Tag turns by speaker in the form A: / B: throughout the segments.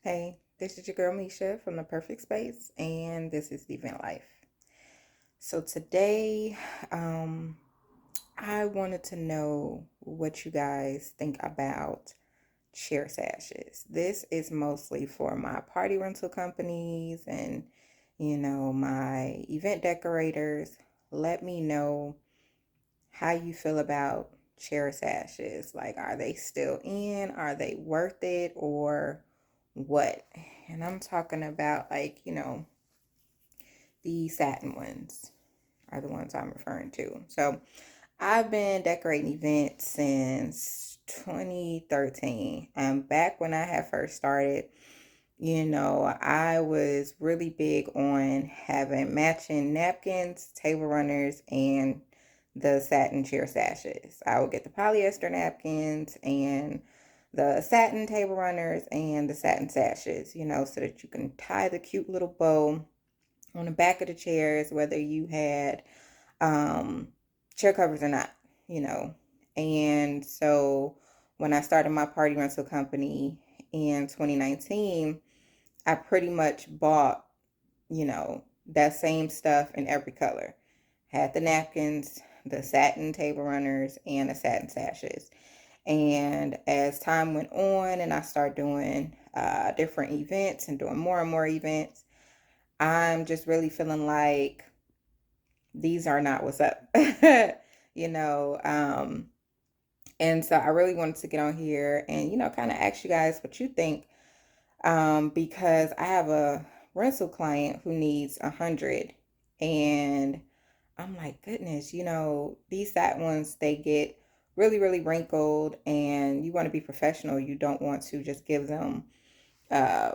A: Hey, this is your girl Misha from The Perfect Space, and this is the Event Life. So today, um, I wanted to know what you guys think about chair sashes. This is mostly for my party rental companies and, my event decorators. Let me know how you feel about chair sashes. Like, are they still in? Are they worth it or what? And I'm talking about, like, the satin ones are the ones I'm referring to. So I've been decorating events since 2013. Back when I had first started, I was really big on having matching napkins, table runners, and the satin chair sashes. I would get the polyester napkins and the satin table runners and the satin sashes, so that you can tie the cute little bow on the back of the chairs, whether you had um, chair covers or not, you know. And so when I started my party rental company in 2019, I pretty much bought, that same stuff in every color. Had the napkins, the satin table runners, and the satin sashes. And as time went on and I started doing different events and doing more and more events, I'm just really feeling like these are not what's up, you know. And so I really wanted to get on here and, kind of ask you guys what you think, because I have a rental client who needs 100, and I'm like, goodness, these fat ones, they get really, really wrinkled, and you want to be professional. You don't want to just give them, uh,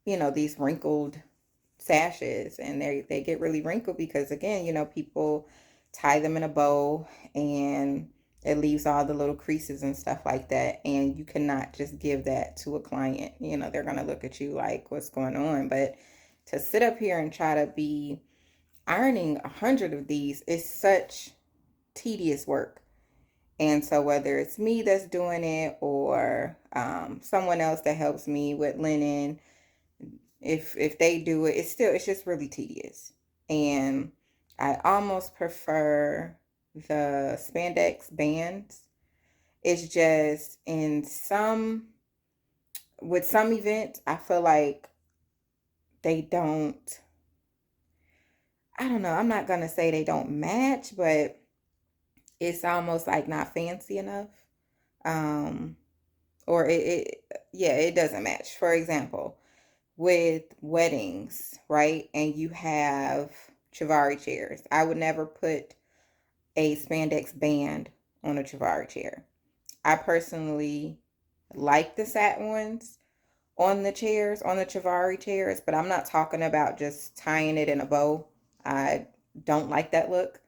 A: these wrinkled sashes, and they get really wrinkled because, again, people tie them in a bow, and it leaves all the little creases and stuff like that, and you cannot just give that to a client. They're going to look at you like, what's going on? But to sit up here and try to be ironing 100 of these is such tedious work. And so whether it's me that's doing it or someone else that helps me with linen, if they do it, it's just really tedious. And I almost prefer the spandex bands. It's just with some events, I feel like they don't, I don't know, I'm not gonna say they don't match, but it's almost like not fancy enough. Um, or yeah, it doesn't match. For example, with weddings, right? And you have Chivari chairs. I would never put a spandex band on a Chivari chair. I personally like the satin ones on the chairs, on the Chivari chairs, but I'm not talking about just tying it in a bow. I don't like that look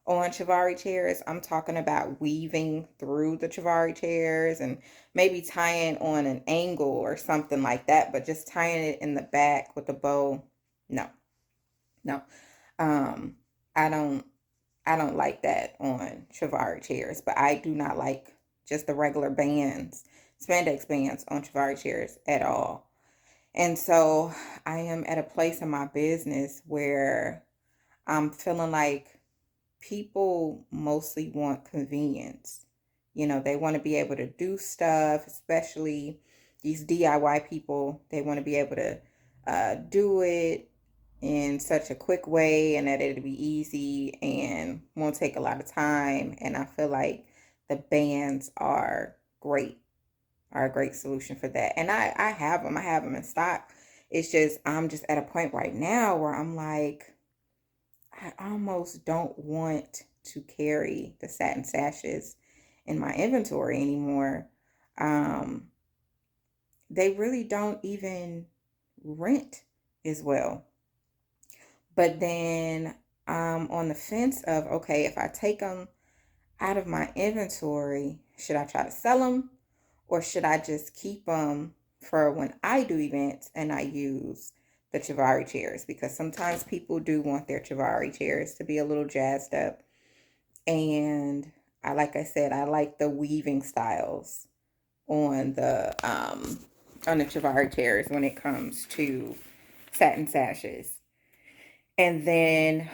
A: on Chivari chairs. I'm talking about weaving through the Chivari chairs and maybe tying on an angle or something like that, but just tying it in the back with a bow. No, no. Um, I don't I don't like that on Chivari chairs, but I do not like just the regular bands, spandex bands on Chivari chairs at all. And so I am at a place in my business where I'm feeling like people mostly want convenience. They want to be able to do stuff, especially these DIY people. They want to be able to do it in such a quick way and that it'll be easy and won't take a lot of time. And I feel like the bands are a great solution for that. And I have them in stock. It's just, I'm just at a point right now where I'm like, I almost don't want to carry the satin sashes in my inventory anymore. Um, they really don't even rent as well. But then I'm on the fence of, okay, if I take them out of my inventory, should I try to sell them or should I just keep them for when I do events and I use the Chivari chairs? Because sometimes people do want their Chivari chairs to be a little jazzed up. And like I said, I like the weaving styles on on the Chivari chairs when it comes to satin sashes. And then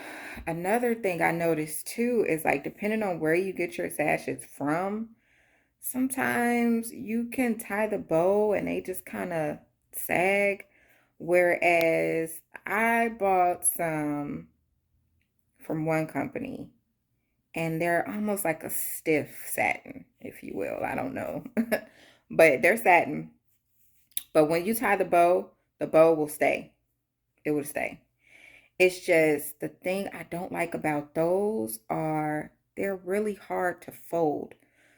A: another thing I noticed too is like depending on where you get your sashes from, sometimes you can tie the bow and they just kind of sag. Whereas I bought some from one company and they're almost like a stiff satin, if you will. I don't know. But they're satin. But when you tie the bow will stay. It will stay. It's just the thing I don't like about those are they're really hard to fold.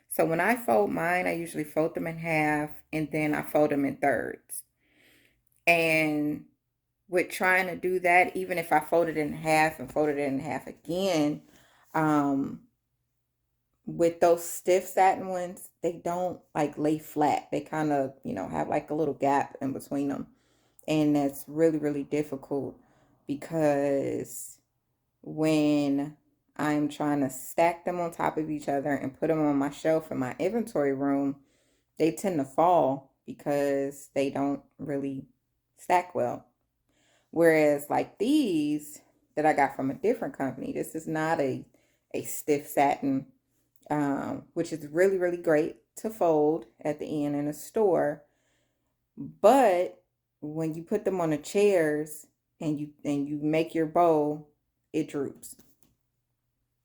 A: So when I fold mine, I usually fold them in half and then I fold them in thirds. And with trying to do that, even if I fold it in half and fold it in half again, um, with those stiff satin ones, they don't like lay flat. They kind of, have like a little gap in between them. And that's really, really difficult because when I'm trying to stack them on top of each other and put them on my shelf in my inventory room, they tend to fall because they don't really stack well. Whereas like these that I got from a different company, this is not a stiff satin, which is really, really great to fold at the end in a store. But when you put them on the chairs and you make your bowl, it droops.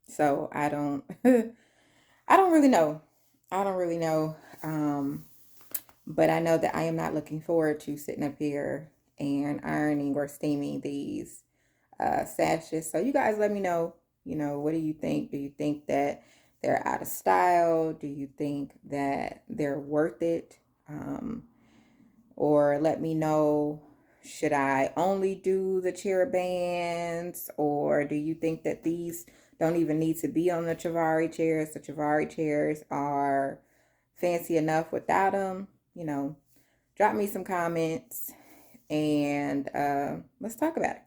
A: So I don't I don't really know. I don't really know. But I know that I am not looking forward to sitting up here and ironing or steaming these sashes. So you guys let me know, what do you think? Do you think that they're out of style? Do you think that they're worth it? Or let me know, should I only do the chair bands, or do you think that these don't even need to be on the Chivari chairs? The Chivari chairs are fancy enough without them. Drop me some comments and let's talk about it.